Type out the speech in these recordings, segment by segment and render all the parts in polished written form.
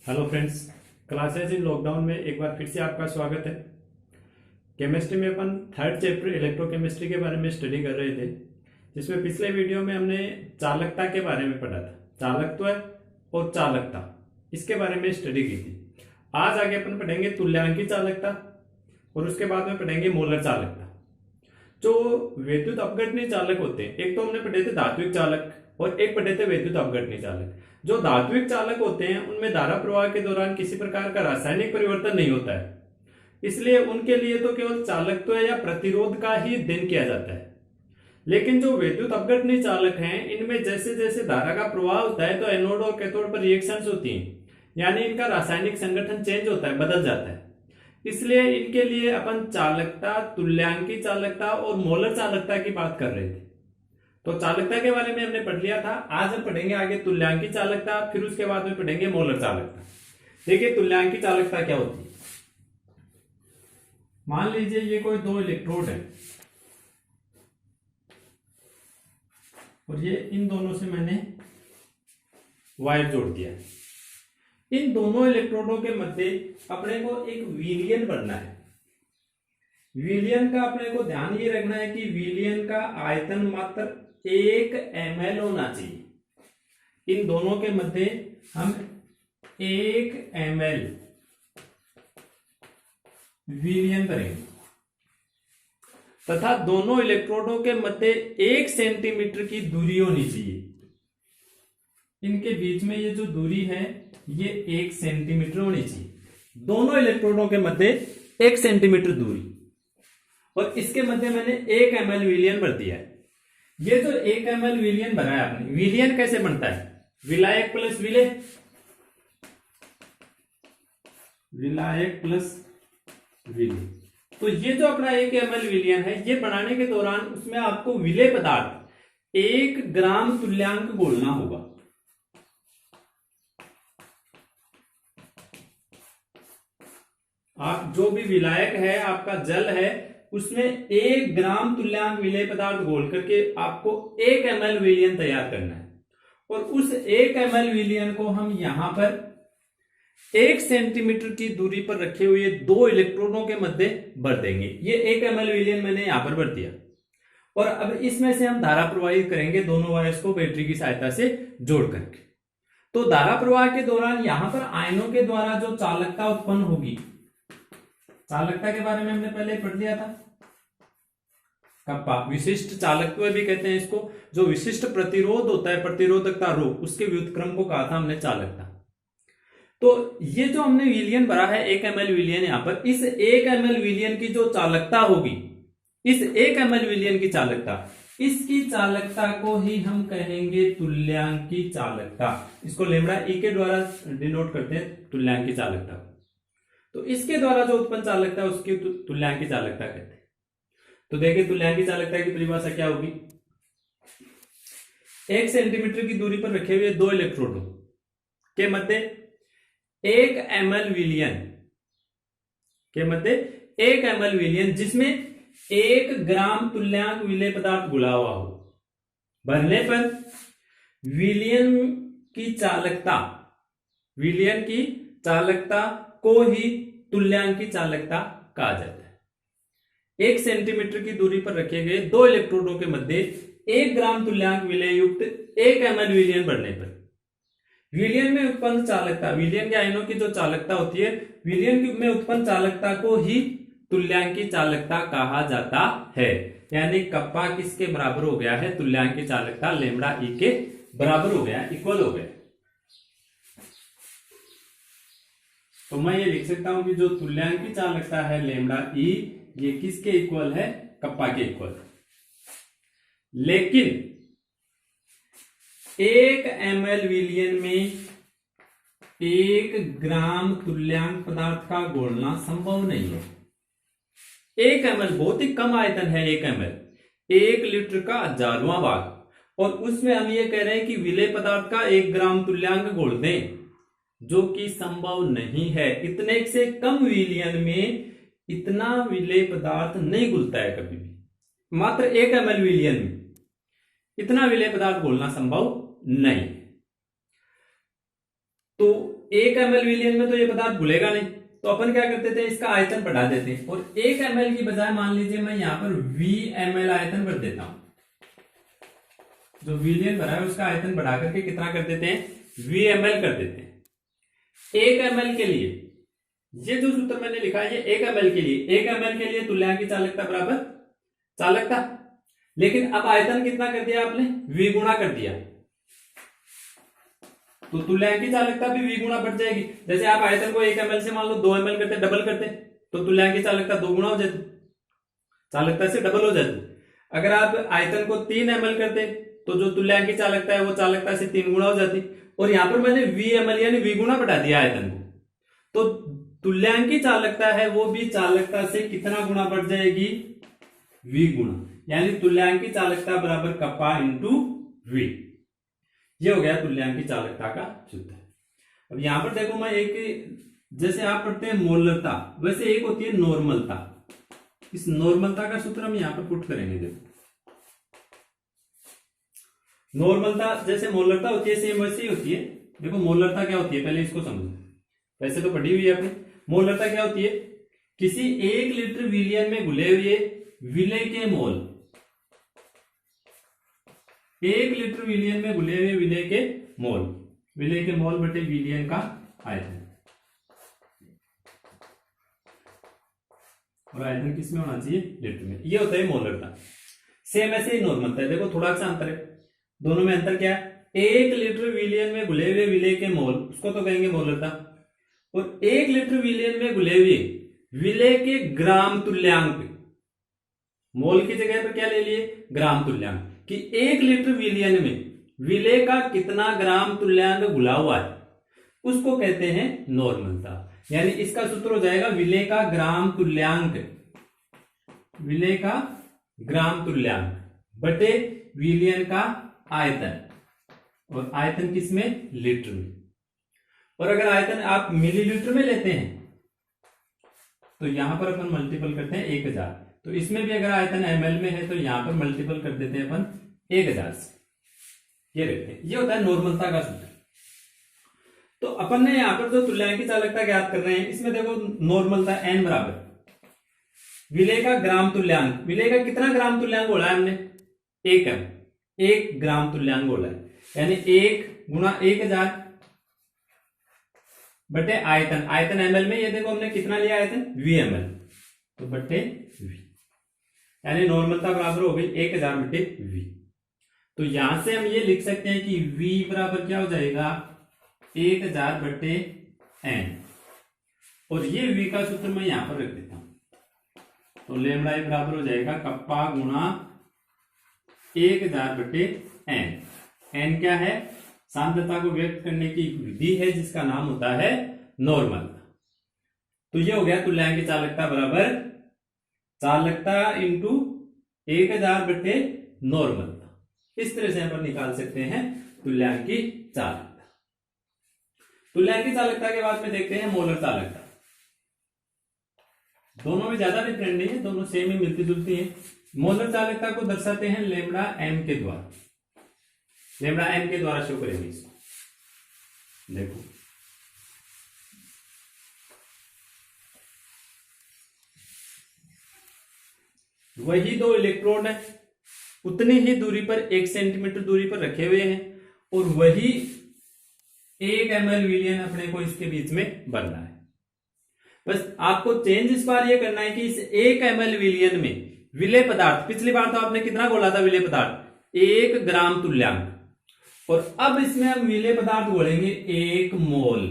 Hello friends, classes in lockdown में एक बार फिर से आपका स्वागत है। केमिस्ट्री में अपन थर्ड चैप्टर इलेक्ट्रोकेमिस्ट्री के बारे में स्टडी कर रहे थे, जिसमें पिछले वीडियो में हमने चालकता के बारे में पढ़ा था। चालकत्व और चालकता इसके बारे में स्टडी की थी। आज आगे अपन पढ़ेंगे तुल्यांकी चालकता और उसके बाद में पढ़ेंगे मोलर चालकता। जो वैद्युत अपघटनीय चालक होते हैं, एक तो हमने पढ़े थे धात्विक चालक और एक पढ़े थे वैद्युत अपघटनीय चालक। जो धात्विक चालक होते हैं उनमें धारा प्रवाह के दौरान किसी प्रकार का रासायनिक परिवर्तन नहीं होता है, इसलिए उनके लिए तो केवल चालकत्व या प्रतिरोध का ही अध्ययन किया जाता है। लेकिन जो वैद्युत अपघटनीय चालक हैं, इनमें जैसे जैसे धारा का प्रवाह होता है तो एनोड और कैथोड पर रिएक्शंस होती हैं, यानी इनका रासायनिक संगठन चेंज होता है, बदल जाता है। इसलिए इनके लिए अपन चालकता, तुल्यांकी चालकता और मोलर चालकता की बात कर रहे थे। तो चालकता के बारे में हमने पढ़ लिया था। आज हम पढ़ेंगे आगे तुल्यांकी चालकता, फिर उसके बाद में पढ़ेंगे मोलर चालकता। देखिए तुल्यांकी चालकता क्या होती है। मान लीजिए ये कोई दो इलेक्ट्रोड है और ये इन दोनों से मैंने वायर जोड़ दिया है। इन दोनों इलेक्ट्रोडों के मध्य अपने को एक विलयन बनना है। विलयन का अपने को ध्यान ये रखना है कि विलयन का आयतन मात्र 1 ml होना चाहिए। इन दोनों के मध्य हम 1 ml विलयन करेंगे तथा दोनों इलेक्ट्रोडों के मध्य 1 सेंटीमीटर की दूरी होनी चाहिए। इनके बीच में ये जो दूरी है ये 1 सेंटीमीटर होनी चाहिए। दोनों इलेक्ट्रोडों के मध्य 1 सेंटीमीटर दूरी, और इसके मध्य मैंने 1 ml विलयन भर दिया है। ये जो 1 ml विलयन भरा है आपने, विलयन कैसे बनता है? विलायक प्लस विलेय, विलायक प्लस विलेय। तो ये जो अपना 1 ml विलयन है, ये बनाने के दौरान उसमें आपको विलेय पदार्थ 1 ग्राम तुल्यांक घोलना होगा। आप जो भी विलायक है, आपका जल है, उसमें 1 ग्राम तुल्यांक विलेय पदार्थ घोल करके आपको 1 ml विलयन तैयार करना है। और उस 1 ml विलयन को हम यहां पर 1 सेंटीमीटर की दूरी पर रखे हुए दो इलेक्ट्रोडों के मध्य भर देंगे। ये 1 ml विलयन मैंने यहां पर भर दिया, और अब इसमें से हम धारा प्रवाहित करेंगे दोनों वायर्स को बैटरी की सहायता से जोड़ करके। तो धारा प्रवाह के दौरान यहां पर आयनों के द्वारा जो चालकता उत्पन्न होगी, चालकता के बारे में हमने पहले पढ़ लिया था। कप्पा, विशिष्ट चालकत्व भी कहते हैं इसको। जो विशिष्ट प्रतिरोध होता है, प्रतिरोधकता रो, उसके व्युत्क्रम को कहा था हमने चालकता। तो ये जो हमने विलयन भरा है 1 ml विलयन, यहां पर इस 1 ml विलयन की जो चालकता होगी, इस 1 ml विलयन की चालकता, इसकी चालकता को ही हम कहेंगे तुल्यांकी चालकता। इसको लैम्ब्डा ई के द्वारा डिनोट करते हैं, तुल्यांकी चालकता। तो इसके द्वारा जो उत्पन्न चालकता है उसकी तुल्यांकी चालकता कहते हैं। तो देखिए तुल्यांकी चालकता की परिभाषा क्या होगी। 1 सेंटीमीटर की दूरी पर रखे हुए दो इलेक्ट्रोडों के मध्य 1 ml विलयन के मध्य 1 ml विलयन, जिसमें 1 ग्राम तुल्यांक विलेय पदार्थ घुला हुआ हो, भरने पर विलयन की चालकता, विलयन की चालकता को ही तुल्यांकी चालकता कहा जाता है। 1 सेंटीमीटर की दूरी पर रखे गए दो इलेक्ट्रोडों के मध्य 1 ग्राम तुल्यांक विलेय युक्त 1 ml विलयन बढ़ने पर विलयन में उत्पन्न चालकता, विलयन के आयनों की जो चालकता होती है, विलयन में उत्पन्न चालकता को ही तुल्यांकी चालकता कहा जाता है। यानी कप्पा किसके बराबर हो गया है? तुल्यांकी चालकता लैम्ब्डा ई के बराबर हो गया, इक्वल हो गया। तो मैं ये लिख सकता हूं कि जो तुल्यांकी चालकता है लैम्ब्डा ई, ये किसके इक्वल है? कप्पा के इक्वल। लेकिन 1 ml विलयन में 1 ग्राम तुल्यांक पदार्थ का घोलना संभव नहीं है। 1 ml बहुत ही कम आयतन है। 1 ml 1 लीटर का 1000वां भाग, और उसमें हम ये कह रहे हैं कि विलेय पदार्थ का 1 ग्राम तुल्यांक घोल दें, जो कि संभव नहीं है। इतने से कम विलयन में इतना विलेय पदार्थ नहीं घुलता है कभी भी। मात्र 1 ml विलयन में इतना विलेय पदार्थ घोलना संभव नहीं। तो 1 ml विलियन में तो ये पदार्थ घुलेगा नहीं, तो अपन क्या करते थे, इसका आयतन बढ़ा देते हैं और 1 ml की बजाय मान लीजिए मैं यहां पर VmL आयतन बढ़ देता हूं। जो विलियन भरा है उसका आयतन बढ़ा करके कितना कर देते हैं, VmL कर देते हैं। 1 ml के लिए ये जो सूत्र मैंने लिखा है ये 1 ml के लिए, 1 ml के लिए तुल्यांक की चालकता बराबर चालकता, लेकिन अब आयतन कितना कर दिया आपने, V गुणा कर दिया, तो तुल्यांक की चालकता भी V गुणा बढ़ जाएगी। जैसे आप आयतन को 1 ml से मान लो 2 ml करते, डबल करते, तो तुल्यांक की चालकता 2 गुणा हो जाती, चालकता से डबल हो जाती। अगर आप आयतन को 3 ml करते तो जो तुल्यांक की चालकता है वो चालकता से 3 गुणा हो जाती, और यहां पर मैंने VmL यानी V गुणा बढ़ा दिया आयतन को, तो तुल्यांक की चालकता है वो भी चालकता से कितना गुणा बढ़ जाएगी, V गुणा, यानी तुल्यांक की चालकता बराबर कप्पा इंटू V। ये हो गया तुल्यांक की चालकता का सूत्र। अब यहां पर देखो मैं एक, जैसे आप पढ़ते हैं मोलरता, वैसे एक होती है नॉर्मलता। इस नॉर्मलता का सूत्र हम यहां पर पुट करेंगे। देखो नॉर्मलता जैसे मोलरता होती है सेम वैसे ही होती है। देखो मोलरता क्या होती है पहले इसको समझो, वैसे तो पढ़ी हुई है आपने। मोलरता क्या होती है, किसी 1 लीटर विलियन में घुले हुए विलेय के मोल, 1 लीटर विलियन में घुले हुए विलेय के मोल, विलेय के मोल बटे विलियन का आयतन, और आयतन किसमें होना चाहिए, लीटर में। ये होता है मोलरता। सेम ऐसे ही नॉर्मलता है। देखो थोड़ा सा अंतर है, दोनों में अंतर क्या है, 1 लीटर विलियन में घुले हुए विलेय के मोल, उसको तो कहेंगे मोलरता, और 1 लीटर विलियन में घुले हुए विलेय के ग्राम तुल्यांक, मोल की जगह पर क्या ले लिए, ग्राम तुल्यांक, कि 1 लीटर विलियन में विलेय का कितना ग्राम तुल्यांक घुला हुआ है, उसको कहते हैं नॉर्मलता। यानी इसका सूत्र हो जाएगा विलेय का ग्राम तुल्यांक, विलेय का ग्राम तुल्यांक बटे विलियन का आयतन, और आयतन किसमें, लीटर में। और अगर आयतन आप मिलीलीटर में लेते हैं तो यहां पर अपन मल्टीपल करते हैं 1000, तो इसमें भी अगर आयतन ml में है तो यहां पर मल्टीपल कर देते हैं अपन 1000 से। ये रखते हैं, ये होता है नॉर्मलता का सूत्र। तो अपन ने यहां पर जो तुल्यांक की चालकता ज्ञात कर रहे हैं, इसमें देखो नॉर्मलता n बराबर विलेय का ग्राम तुल्यांक, विलेय का कितना ग्राम तुल्यांक बोला है हमने, 1 ग्राम तुल्यांक बोला है, यानी 1 गुणा 1000 बटे आयतन, आयतन ml में, ये देखो हमने कितना लिया आयतन, VmL, तो बटे V, यानी नॉर्मलता बराबर हो गई 1000 बटे V। तो यहां से हम ये लिख सकते हैं कि V बराबर क्या हो जाएगा, 1000 बटे n, और ये V का सूत्र मैं यहां पर रख देता हूं, तो लेमड़ा बराबर हो जाएगा कप्पा गुणा 1000 बटे n। n क्या है, सांद्रता को व्यक्त करने की विधि है जिसका नाम होता है नॉर्मलता। तो ये हो गया तुल्यांक की चालकता बराबर चालकता इंटू 1000 बटे नॉर्मलता। इस तरह से अपन निकाल सकते हैं तुल्यांक की चालकता। तुल्यांक की चालकता के बाद में देखते हैं मोलर चालकता। दोनों में ज्यादा डिफरेंट नहीं है, दोनों सेम ही मिलती जुलती है। मोलर चालकता को दर्शाते हैं लेमड़ा m के द्वारा, लेमड़ा m के द्वारा शो करेंगे इसको। देखो वही 2 इलेक्ट्रोड है, उतनी ही दूरी पर 1 सेंटीमीटर दूरी पर रखे हुए हैं, और वही 1 ml विलियन अपने को इसके बीच में बनना है। बस आपको चेंज इस बार ये करना है कि इस 1 ml विलियन में विलेय पदार्थ, पिछली बार तो आपने कितना घोला था विलेय पदार्थ, 1 ग्राम तुल्यांक, और अब इसमें हम विलेय पदार्थ घोलेंगे 1 मोल।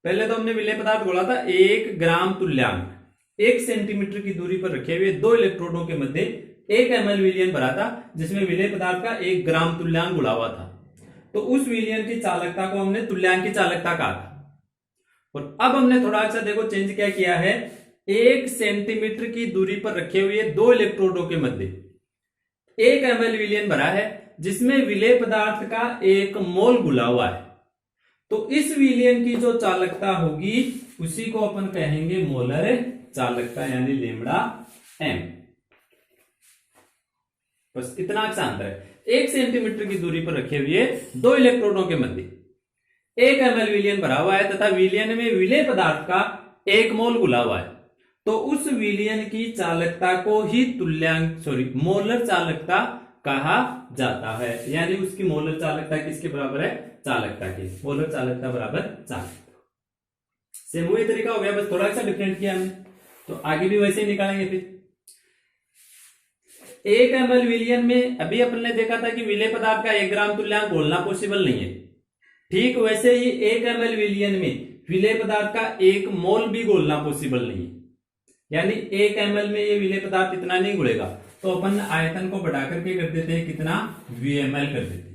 पहले तो हमने विलेय पदार्थ घोला था 1 ग्राम तुल्यांक, 1 सेंटीमीटर की दूरी पर रखे हुए 2 इलेक्ट्रोडों के मध्य 1 ml विलियन भरा था, जिसमें विलेय पदार्थ का 1 ग्राम तुल्यांक घुला हुआ था। तो उस विलियन की चालकता को हमने तुल्यांक की चालकता कहा था। और अब हमने थोड़ा सा देखो चेंज क्या किया है, 1 सेंटीमीटर की दूरी पर रखे हुए 2 इलेक्ट्रोडों के मध्य 1 ml विलियन भरा है, जिसमें विलेय पदार्थ का 1 मोल घुला हुआ है। तो इस विलियन की जो चालकता होगी उसी को अपन कहेंगे मोलर चालकता, यानी लेमड़ा m। बस इतना सा अंतर है। 1 सेंटीमीटर की दूरी पर रखे हुए दो इलेक्ट्रोडों के मध्य 1 ml विलयन भरा हुआ है तथा विलयन में विलेय पदार्थ का 1 मोल घुला हुआ है, तो उस विलयन की चालकता को ही मोलर चालकता कहा जाता है। यानी उसकी मोलर चालकता किसके बराबर है? चालकता की। मोलर चालकता बराबर चालकता। सेम वही तरीका हो गया, बस थोड़ा सा डिफरेंट किया हमने, तो आगे भी वैसे ही निकालेंगे। फिर 1 ml विलयन में अभी अपन ने देखा था कि विलेय पदार्थ का 1 ग्राम तुल्यांक घोलना पॉसिबल नहीं है। ठीक वैसे ही 1 ml विलयन में विलेय पदार्थ का 1 मोल भी घोलना पॉसिबल नहीं है। यानी 1 ml में ये विलेय पदार्थ इतना नहीं घुलेगा, तो अपन आयतन को बढ़ा करके कर देते हैं कितना? VmL कर देते हैं।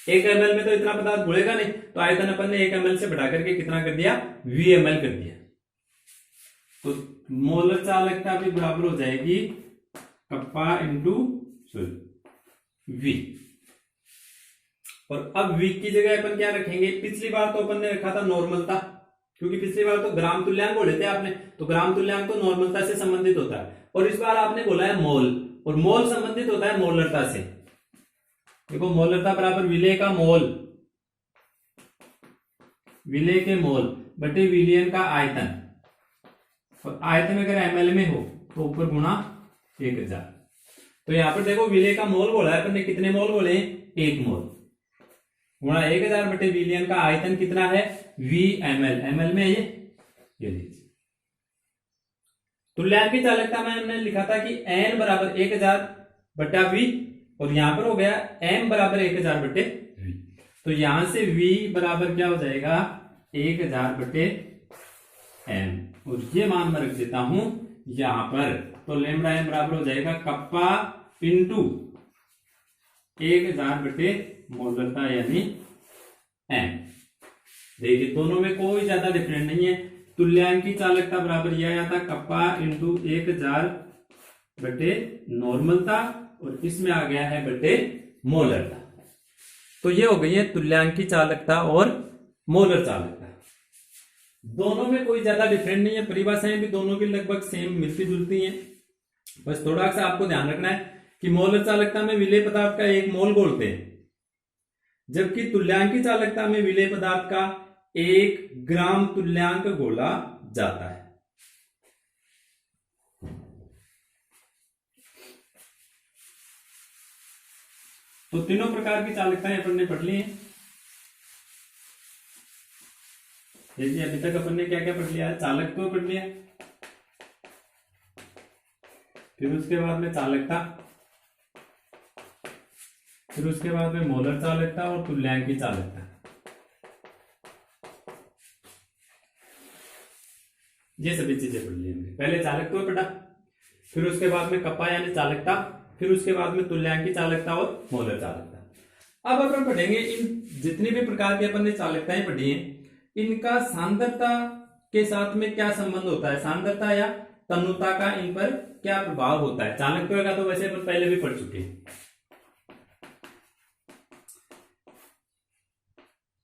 1 ml में तो इतना पदार्थ घुलेगा नहीं, तो आयतन अपन ने 1 ml से बढ़ा करके कितना कर दिया? VmL कर दिया। तो मोलर चालकता भी बराबर हो जाएगी कप्पा इंटू V। और अब V की जगह अपन क्या रखेंगे? पिछली बार तो अपन ने रखा था नॉर्मलता, क्योंकि पिछली बार तो ग्राम तुल्यांक बोले थे आपने, तो ग्राम तुल्यांक तो नॉर्मलता से संबंधित होता है। और इस बार आपने बोला है मोल, और मोल संबंधित होता है मोलरता से। देखो मोलरता बराबर विलेय का मोल, विलेय के मोल बटे विलयन का आयतन, और आयतन अगर ml में हो तो ऊपर गुणा 1000। तो यहां पर देखो विलेय का मोल बोला है अपन ने, कितने मोल बोले? 1 मोल गुणा 1000 बटे विलयन का आयतन कितना है? VmL। ml में ये लीजिए। तुल्यांक की चालकता में हमने लिखा था कि n बराबर 1000 बटा V, और यहां पर हो गया m बराबर 1000 बटे V। तो यहां से V बराबर क्या हो जाएगा? 1000 बटे m, और ये मान मैं रख देता हूं यहां पर। तो लेमडा m बराबर हो जाएगा कप्पा इंटू 1000 बटे मोलरता यानी m। देखिए दोनों में कोई ज्यादा डिफरेंट नहीं है। तुल्यांक की चालकता बराबर यह आया था कप्पा इंटू 1000 बटे नॉर्मलता, और इसमें आ गया है बटे मोलरता। तो ये हो गई है तुल्यांक की चालकता और मोलर चालकता। दोनों में कोई ज्यादा डिफरेंट नहीं है, परिभाषाएं भी दोनों की लगभग सेम मिलती जुलती हैं। बस थोड़ा सा आपको ध्यान रखना है कि मोलर चालकता में विलेय पदार्थ का 1 मोल घोलते हैं, जबकि तुल्यांक की चालकता में विलेय पदार्थ का 1 ग्राम तुल्यांक घोला जाता है। तो तीनों प्रकार की चालकताएं अपन ने पढ़ ली हैं। जैसे अभी तक अपन ने क्या क्या पढ़ लिया है? चालकत्व पढ़ लिया, फिर उसके बाद में चालकता, फिर उसके बाद में मोलर चालकता और तुल्यांक की चालकता। ये सभी चीजें पढ़ ली हमने। पहले चालकत्व पढ़ा, फिर उसके बाद में कप्पा यानी चालकता, फिर उसके बाद में तुल्यांक की चालकता और मोलर चालकता। अब अपन पढ़ेंगे इन जितनी भी प्रकार की अपन ने चालकताएं पढ़ी हैं, इनका सांद्रता के साथ में क्या संबंध होता है? सांद्रता या तन्यता का इन पर क्या प्रभाव होता है? चालकत्व का तो वैसे अपन पहले भी पढ़ चुके हैं।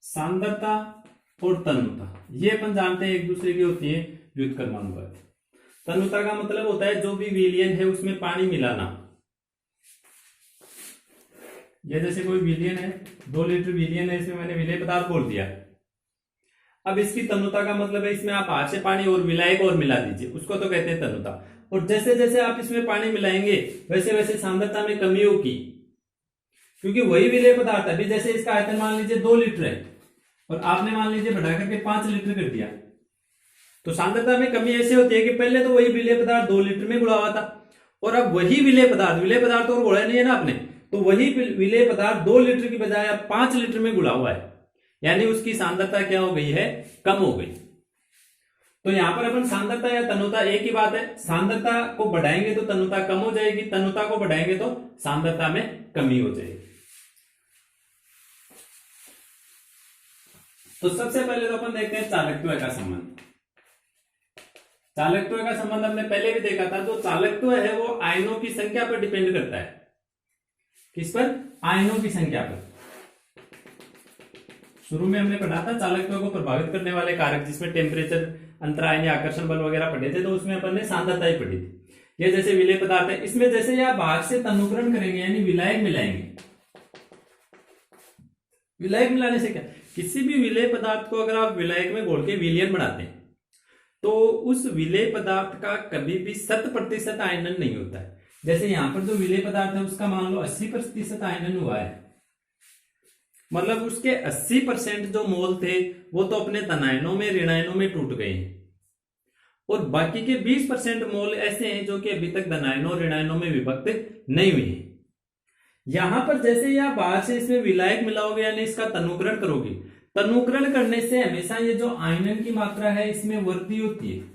सांद्रता और तन्यता ये अपन जानते हैं एक दूसरे की होती है व्युत्क्रमानुपाती। तन्यता का मतलब होता है जो भी विलयन है उसमें पानी मिलाना। ये जैसे कोई विलयन है, 2 लीटर विलयन है, इसमें मैंने विलेय पदार्थ घोल दिया। अब इसकी तन्यता का मतलब है इसमें आप हाथ से पानी और मिलाएगा और मिला दीजिए, उसको तो कहते हैं तन्यता। और जैसे जैसे आप इसमें पानी मिलाएंगे वैसे वैसे सांद्रता में कमी होगी, क्योंकि वही विलेय पदार्थ है। अभी जैसे इसका आयतन मान लीजिए 2 लीटर है और आपने मान लीजिए बढ़ा करके 5 लीटर कर दिया, तो सांद्रता में कमी ऐसे होती है कि पहले तो वही विलेय पदार्थ 2 लीटर में घुला हुआ था, और अब वही विलेय पदार्थ और घोड़ा नहीं है ना आपने, तो वही विलेय पदार्थ 2 लीटर की बजाय अब 5 लीटर में घुला हुआ है, यानी उसकी सांद्रता क्या हो गई है? कम हो गई। तो यहां पर अपन सांद्रता या तन्यता एक ही बात है। सांद्रता को बढ़ाएंगे तो तन्यता कम हो जाएगी, तन्यता को बढ़ाएंगे तो सांद्रता में कमी हो जाएगी। तो सबसे पहले तो अपन देखते हैं चालकत्व का संबंध। चालकत्व का संबंध हमने पहले भी देखा था। जो चालकत्व है वो आयनों की संख्या पर डिपेंड करता है। किस पर? आयनों की संख्या पर। शुरू में हमने पढ़ा था चालकत्व को प्रभावित करने वाले कारक, जिसमें टेम्परेचर, अंतरायन या आकर्षण बल वगैरह पढ़े थे, तो उसमें अपन ने सांद्रता ही पढ़ी थी। ये जैसे विलेय पदार्थ है, इसमें जैसे आप बाहर से तनुकरण करेंगे यानी विलायक मिलाएंगे। विलायक मिलाने से क्या, किसी भी विलेय पदार्थ को अगर आप विलायक में घोल के विलयन बनाते हैं तो उस विलेय पदार्थ का कभी भी 100% आयनन नहीं होता है। जैसे यहां पर जो विलेय पदार्थ है उसका मान लो 80% आयनन हुआ है, मतलब उसके 80% जो मोल थे वो तो अपने धनायनों में ऋणायनों में टूट गए हैं, और बाकी के 20% मोल ऐसे हैं जो कि अभी तक धनायनों और ऋणायनों में विभक्त नहीं हुए हैं। यहां पर जैसे ही आप बाहर से इसमें विलायक मिलाओगे यानी इसका तनुकरण करोगे, तनुकरण करने से हमेशा ये जो आयनन की मात्रा है इसमें वृद्धि होती है।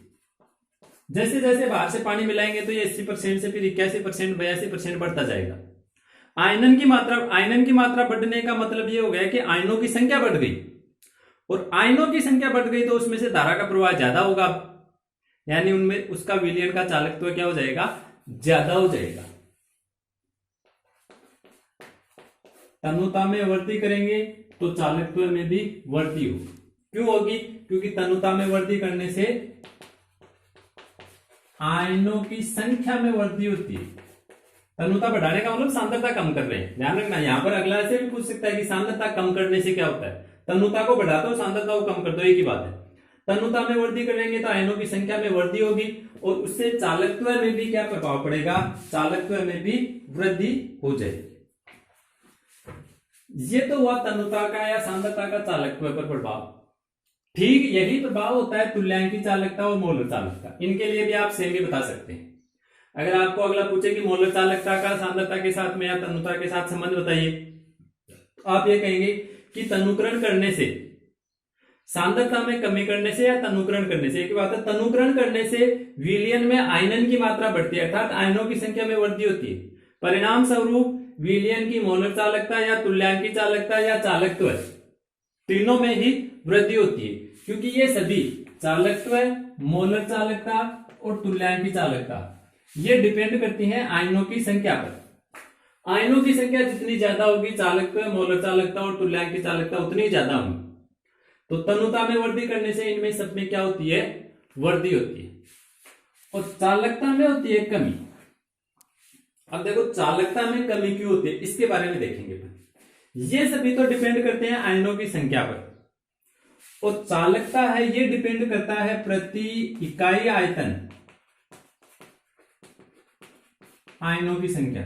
जैसे जैसे बाहर से पानी मिलाएंगे तो ये 80% से फिर 81%, 82% बढ़ता जाएगा। आयनन की मात्रा बढ़ने का मतलब ये हो गया कि आयनों की संख्या बढ़ गई, और आयनों की संख्या बढ़ गई तो उसमें से धारा का प्रवाह ज्यादा होगा, यानी उनमें उसका विलयन का चालकत्व क्या हो जाएगा, ज्यादा हो जाएगा। तनुता में वृद्धि करेंगे तो चालकत्व में भी वृद्धि होगी। क्यों होगी, क्योंकि तनुता में वृद्धि करने से आयनों की संख्या में वृद्धि होती है। तनुता बढ़ाने का मतलब सांद्रता कम कर रहे हैं, ध्यान रखना। यहां पर अगला से भी पूछ सकता है कि सांद्रता कम करने से क्या होता है। तनुता को बढ़ाते हो, सांद्रता को कम कर दो, एक ही बात है। तनुता में वृद्धि करेंगे तो आयनों की संख्या में वृद्धि होगी, और उससे चालकत्व में भी क्या प्रभाव पड़ेगा, चालकत्व में भी वृद्धि हो जाएगी। ये तो हुआ तनुता का या सांद्रता का चालकत्व पर प्रभाव। ठीक यही प्रभाव होता है तुल्यांकी चालकता और मोलर चालकता। इनके लिए भी आप सेम ही बता सकते हैं। अगर आपको अगला पूछे कि मोलर चालकता का सांद्रता के साथ में या तनुता के साथ संबंध बताइए, तो आप ये कहेंगे कि तनुकरण करने से, सांद्रता में कमी करने से या तनुकरण करने से, एक बात है, तनुकरण करने से विलयन में आयनन की मात्रा बढ़ती है, अर्थात आयनों की संख्या में वृद्धि होती है। परिणाम स्वरूप विलयन की मोलर चालकता या तुल्यांकी चालकता या चालकत्व तीनों में ही वृद्धि होती है, क्योंकि ये सभी चालकत्व, मोलर चालकता और तुल्यांकी चालकता ये डिपेंड करती हैं आयनों की संख्या पर। आयनों की संख्या जितनी ज्यादा होगी, चालकत्व, मोलर चालकता और तुल्यांकी चालकता उतनी ज्यादा होगी। तो तनुता में वृद्धि करने से इनमें सब में क्या होती है, वृद्धि होती है, और चालकता में होती है कमी। अब देखो चालकता में कमी क्यों होती है, इसके बारे में देखेंगे। ये सभी तो डिपेंड करते हैं आयनों की संख्या पर, और चालकता है ये डिपेंड करता है प्रति इकाई आयतन आयनों की संख्या।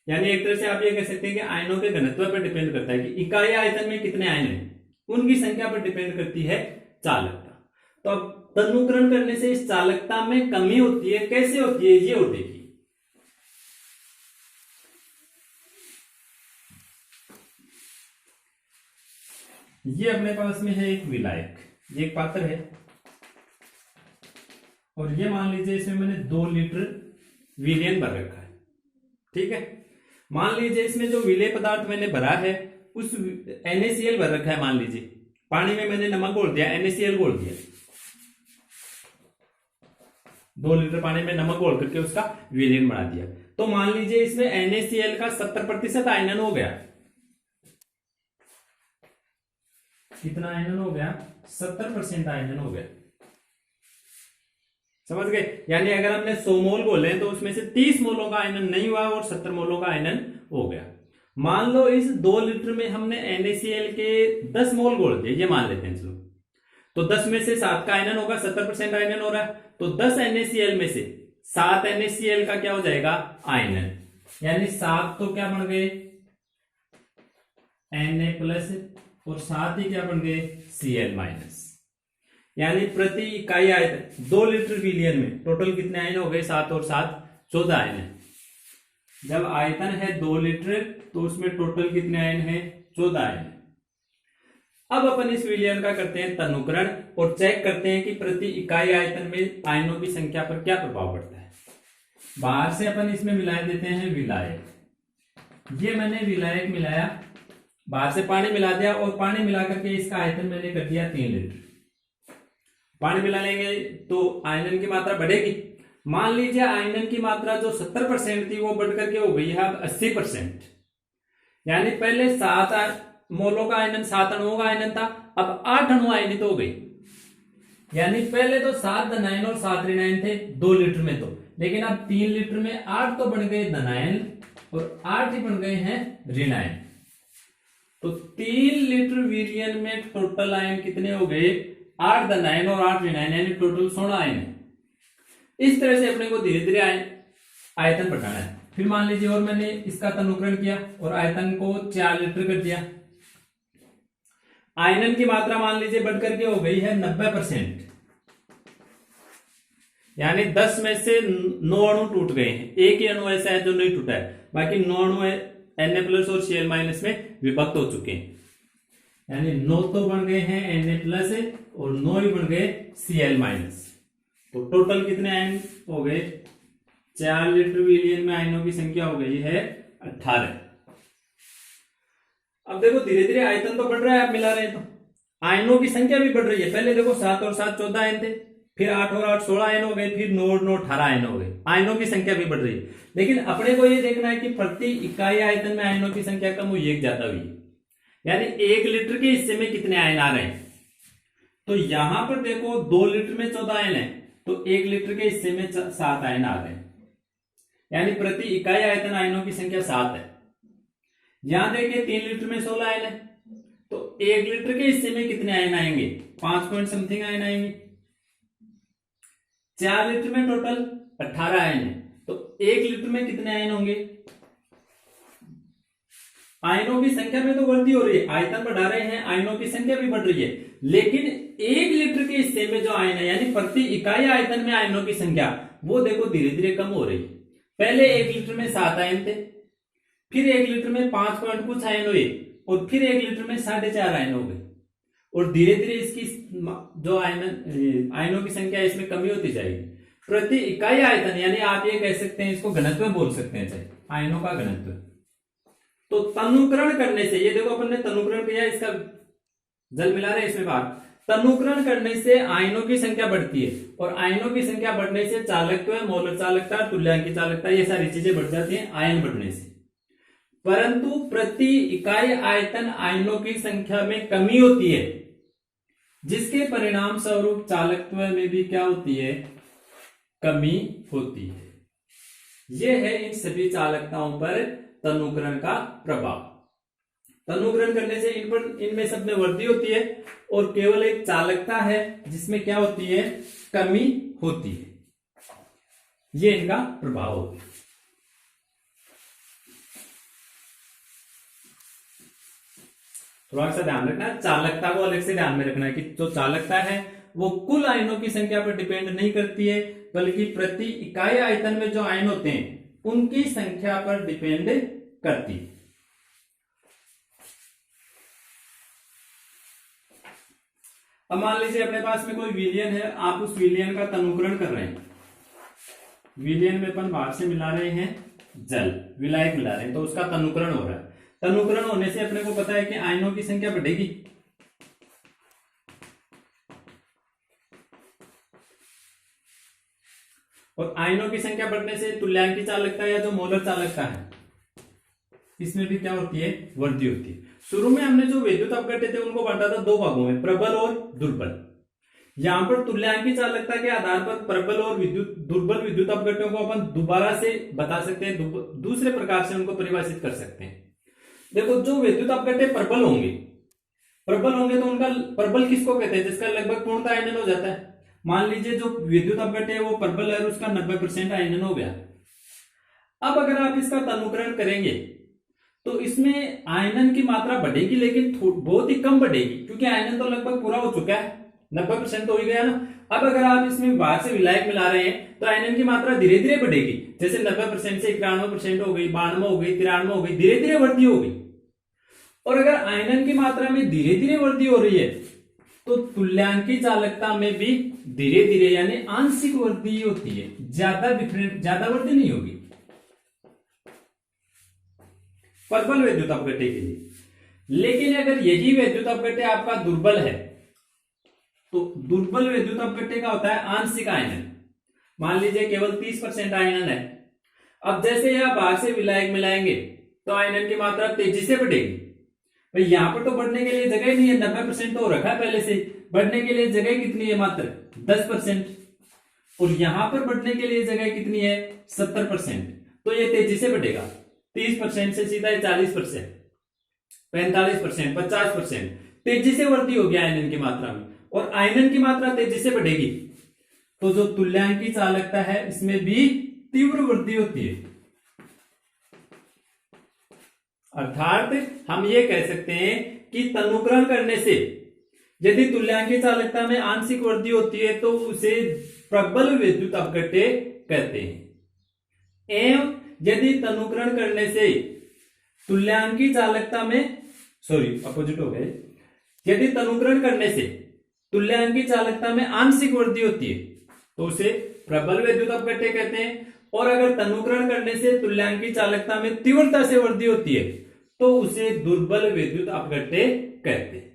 यानी एक तरह से आप ये कह सकते हैं कि आयनों के घनत्व पर डिपेंड करता है कि इकाई आयतन में कितने आयन हैं, उनकी संख्या पर डिपेंड करती है चालकता। तो अब तनुकरण करने से इस चालकता में कमी होती है, कैसे होती है ये और देखिए। ये अपने पास में है एक विलायक, ये एक पात्र है, और ये मान लीजिए इसमें मैंने 2 लीटर विलयन भर रखा है, ठीक है। मान लीजिए इसमें जो विलेय पदार्थ मैंने भरा है उस NaCl भर रखा है, मान लीजिए पानी में मैंने नमक घोल दिया, NaCl घोल दिया, 2 लीटर पानी में नमक घोल करके उसका विलयन बना दिया। तो मान लीजिए इसमें NaCl का 70% आयनन हो गया। कितना आयनन हो गया, 70% आयनन हो गया, समझ गए। यानी अगर हमने 100 मोल घोले तो उसमें से 30 मोलों का आयनन नहीं हुआ और 70 मोलों का आयनन हो गया। मान लो इस 2 लीटर में हमने NaCl के 10 मोल घोल दिए, ये मान लेते हैं चलो, तो 10 में से 7 का आयनन होगा, 70% आयनन हो रहा है, तो 10 NaCl में से 7 NaCl का क्या हो जाएगा, आयनन, यानी 7 तो क्या बन गए Na+ और 7 ही क्या बन गए Cl-। यानी प्रति इकाई आयतन 2 लीटर विलयन में टोटल कितने आयन हो गए, 7 और 7 14 आयन है। जब आयतन है 2 लीटर तो उसमें टोटल कितने आयन है, 14 आयन। अब अपन इस विलयन का करते हैं तनुकरण और चेक करते हैं कि प्रति इकाई आयतन में आयनों की संख्या पर क्या प्रभाव पड़ता है। बाहर से अपन इसमें मिला देते हैं विलायक। ये मैंने विलायक मिलाया, बाहर से पानी मिला दिया, और पानी मिला करके इसका आयतन मैंने कर दिया 3 लीटर। पानी मिला लेंगे तो आयनन की मात्रा बढ़ेगी। मान लीजिए आयनन की मात्रा जो 70% थी वो बढ़ करके हो गई है अब 80%। यानी पहले 7 मोलों का आयनन, 7 अणुओं का आयनन था, अब 8 अणु आयनित हो गए। यानी पहले तो 7 धनायन और 7 ऋणायन थे 2 लीटर में तो, लेकिन अब 3 लीटर में 8 तो बन गए धनायन और 8 ही बन गए हैं ऋणायन। तो 3 लीटर वीर्यन में टोटल आयन कितने हो गए? 8 धनायन और 8 ऋणायन, यानी टोटल 16 आयन है। इस तरह से अपने को धीरे धीरे आयतन बढ़ाना है। फिर मान लीजिए और मैंने इसका तनुकरण किया और आयतन को 4 लीटर कर दिया। आयनन की मात्रा मान लीजिए बढ़कर के हो गई है 90%, यानी 10 में से 9 अणु टूट गए हैं। एक ही अणु ऐसा है जो नहीं टूटा है, बाकी 9 अणु Na+ और Cl- में विभक्त हो चुके हैं। यानी 9 तो बन गए हैं Na+ और 9 ही बन गए Cl-। तो टोटल कितने आयन हो गए? 4 लीटर विलियन में आयनों की संख्या हो गई है 18। अब देखो धीरे धीरे आयतन तो बढ़ रहा है, आप मिला रहे हैं तो आयनों की संख्या भी बढ़ रही है। पहले देखो 7 और 7 14 आयन थे, फिर 8 और 8 16 आयन हो गए, फिर 9 और 9 18 आयन हो गए। आयनों की संख्या भी बढ़ रही है, लेकिन अपने को ये देखना है कि प्रति इकाई आयतन में आयनों की संख्या कम हुई है ज्यादा हुई है। यानी 1 लीटर के हिस्से में कितने आयन आ रहे हैं? तो यहां पर देखो 2 लीटर में 14 आयन है, तो 1 लीटर के हिस्से में 7 आयन आ रहे हैं, यानी प्रति इकाई आयतन आयनों की संख्या 7 है। यहां देखिए 3 लीटर में 16 आयन है, तो 1 लीटर के हिस्से में कितने आयन आएंगे? 5 पॉइंट समथिंग आयन आएंगे। 4 लीटर में टोटल 18 आयन है, तो 1 लीटर में कितने आयन होंगे? आयनों की संख्या में तो वृद्धि हो रही है, आयतन बढ़ा रहे हैं, आयनों की संख्या भी बढ़ रही है, लेकिन 1 लीटर के हिस्से में जो आयन है, यानी प्रति इकाई आयतन में आयनों की संख्या, वो देखो धीरे धीरे कम हो रही है। पहले 1 लीटर में 7 आयन थे, फिर 1 लीटर में 5 पॉइंट कुछ आयन हुए, और फिर 1 लीटर में 4.5 आयन हो गए, और धीरे धीरे इसकी जो आयनों की संख्या इसमें कमी होती जाएगी। प्रति इकाई आयतन, यानी आप ये कह सकते हैं, इसको घनत्व बोल सकते हैं, चाहे आयनों का घनत्व। तो तनुकरण करने से, ये देखो अपन ने तनुकरण किया, इसका जल मिला रहे इसमें बाहर, तनुकरण करने से आयनों की संख्या बढ़ती है, और आयनों की संख्या बढ़ने से चालकत्व, मोलर चालकता, तुल्यांकी चालकता, ये सारी चीजें बढ़ जाती हैं आयन बढ़ने से। परंतु प्रति इकाई आयतन आयनों की संख्या में कमी होती है, जिसके परिणाम स्वरूप चालकत्व में भी क्या होती है? कमी होती है। यह है इन सभी चालकताओं पर तनुकरण का प्रभाव। तनुकरण करने से इनमें सब में वृद्धि होती है, और केवल एक चालकता है जिसमें क्या होती है? कमी होती है। ये इनका प्रभाव होता है। थोड़ा सा ध्यान रखना, चालकता को अलग से ध्यान में रखना है कि जो चालकता है वो कुल आयनों की संख्या पर डिपेंड नहीं करती है, बल्कि प्रति इकाई आयतन में जो आयन होते हैं उनकी संख्या पर डिपेंड करती है। अब मान लीजिए अपने पास में कोई विलयन है, आप उस विलयन का तनुकरण कर रहे हैं। विलयन में अपन बाहर से मिला रहे हैं जल, विलायक मिला रहे हैं, तो उसका तनुकरण हो रहा है। तनुकरण होने से अपने को पता है कि आयनों की संख्या बढ़ेगी, और आयनों की संख्या बढ़ने से तुल्यांकी चालकता या जो मोलर चालकता है इसमें भी क्या होती है? वृद्धि होती है। शुरू में हमने जो विद्युत अपघट्य थे उनको बांटा था 2 भागों में, प्रबल और दुर्बल। यहां पर तुल्यांकी चालकता के आधार पर प्रबल और दुर्बल विद्युत अपघट्यों को अपन दोबारा से बता सकते हैं, दूसरे प्रकार से उनको परिभाषित कर सकते हैं। देखो जो विद्युत अपघट्य प्रबल होंगे तो उनका प्रबल किसको कहते हैं? जिसका लगभग पूर्णतः आयनन हो जाता है। मान लीजिए जो विद्युत अपघट्य है वो प्रबल है, उसका 90% आयनन हो गया। अब अगर आप इसका तनुकरण करेंगे तो इसमें आयनन की मात्रा बढ़ेगी, लेकिन बहुत ही कम बढ़ेगी, क्योंकि आयनन तो लगभग पूरा हो चुका है, 90% तो हो ही गया ना। अब अगर आप इसमें बाहर से विलायक मिला रहे हैं तो आयनन की मात्रा धीरे धीरे बढ़ेगी, जैसे 90% से 91% हो गई, 92 हो गई, 93 हो गई, धीरे धीरे वृद्धि होगी। और अगर आयनन की मात्रा में धीरे धीरे वृद्धि हो रही है तो तुल्यांकी चालकता में भी धीरे धीरे यानी आंशिक वृद्धि होती है, ज्यादा वृद्धि नहीं होगी प्रबल विद्युत अपघट्य के लिए। लेकिन अगर यही विद्युत अपघट्य आपका दुर्बल है, तो दुर्बल विद्युत अपघट्य का होता है आंशिक आयनन। मान लीजिए केवल 30% आयनन है। अब जैसे आप बाहर से विलायक मिलाएंगे तो आयनन की मात्रा तेजी से बढ़ेगी। भाई यहां पर तो बढ़ने के लिए जगह ही नहीं है, 90% तो रखा है पहले से। बढ़ने के लिए जगह कितनी है? मात्र 10%। और यहां पर बढ़ने के लिए जगह कितनी है? 70%। तो ये तेजी से बढ़ेगा। 30% से सीधा 40%, 45%, 50%। तेजी से वृद्धि होगी आयनन की मात्रा में, और आयनन की मात्रा तेजी से बढ़ेगी तो जो तुल्यांकी चालकता है इसमें भी तीव्र वृद्धि होती है। अर्थात हम ये कह सकते हैं कि तनुकरण करने से यदि तुल्यांकी चालकता में आंशिक वृद्धि होती है तो उसे प्रबल विद्युत अपघट्य कहते हैं। एवं यदि तनुकरण करने से तुल्यांकी चालकता में अपोजिट हो गए, यदि तनुकरण करने से तुल्यांकी चालकता में आंशिक वृद्धि होती है तो उसे प्रबल विद्युत अपघट्य कहते हैं। और अगर तनुकरण करने से तुल्यांकी चालकता में तीव्रता से वृद्धि होती है तो उसे दुर्बल विद्युत अपघट्य कहते हैं।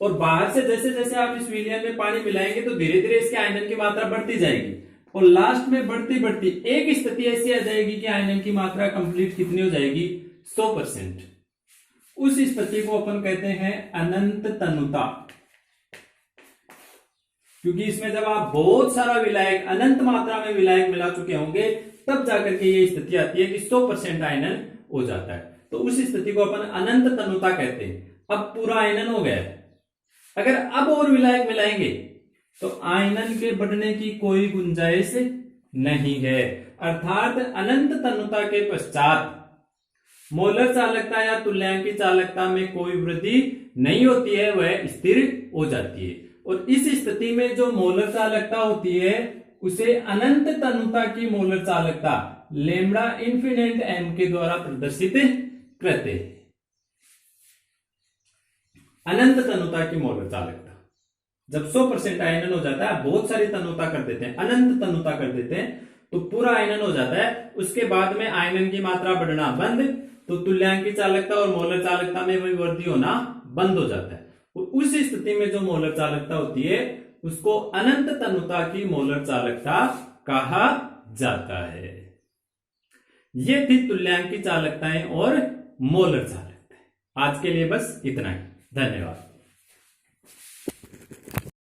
और बाहर से जैसे जैसे आप इस विलयन में पानी मिलाएंगे तो धीरे धीरे इसके आयनन की मात्रा बढ़ती जाएगी, और लास्ट में बढ़ती बढ़ती एक स्थिति ऐसी आ जाएगी कि आयनन की मात्रा कंप्लीट कितनी हो जाएगी? 100%। उस स्थिति को अपन कहते हैं अनंत तनुता। क्योंकि इसमें जब आप बहुत सारा विलायक, अनंत मात्रा में विलायक मिला चुके होंगे, तब जाकर के ये स्थिति आती है कि 100% आयनन हो जाता है। तो उस स्थिति को अपन अनंत तनुता कहते हैं। अब पूरा आयनन हो गया। अगर अब और विलायक मिलाएंगे तो आयनन के बढ़ने की कोई गुंजाइश नहीं है। अर्थात अनंत तनुता के पश्चात मोलर चालकता या तुल्यांकी चालकता में कोई वृद्धि नहीं होती है, वह स्थिर हो जाती है। और इस स्थिति में जो मोलर चालकता होती है उसे अनंत तनुता की मोलर चालकता लैम्ब्डा इन्फिनिट एम के द्वारा प्रदर्शित करते हैं। अनंत तनुता की मोलर चालकता जब 100% आयनन हो जाता है, बहुत सारी तनुता कर देते हैं, अनंत तनुता कर देते हैं, तो पूरा आयनन हो जाता है। उसके बाद में आयनन की मात्रा बढ़ना बंद, तो तुल्यांकी चालकता और मोलर चालकता में भी वृद्धि होना बंद हो जाता है। और उस स्थिति में जो मोलर चालकता होती है उसको अनंत तनुता की मोलर चालकता कहा जाता है। ये थी तुल्यांकी चालकताएं और मोलर चालकताएं। आज के लिए बस इतना ही। धन्यवाद।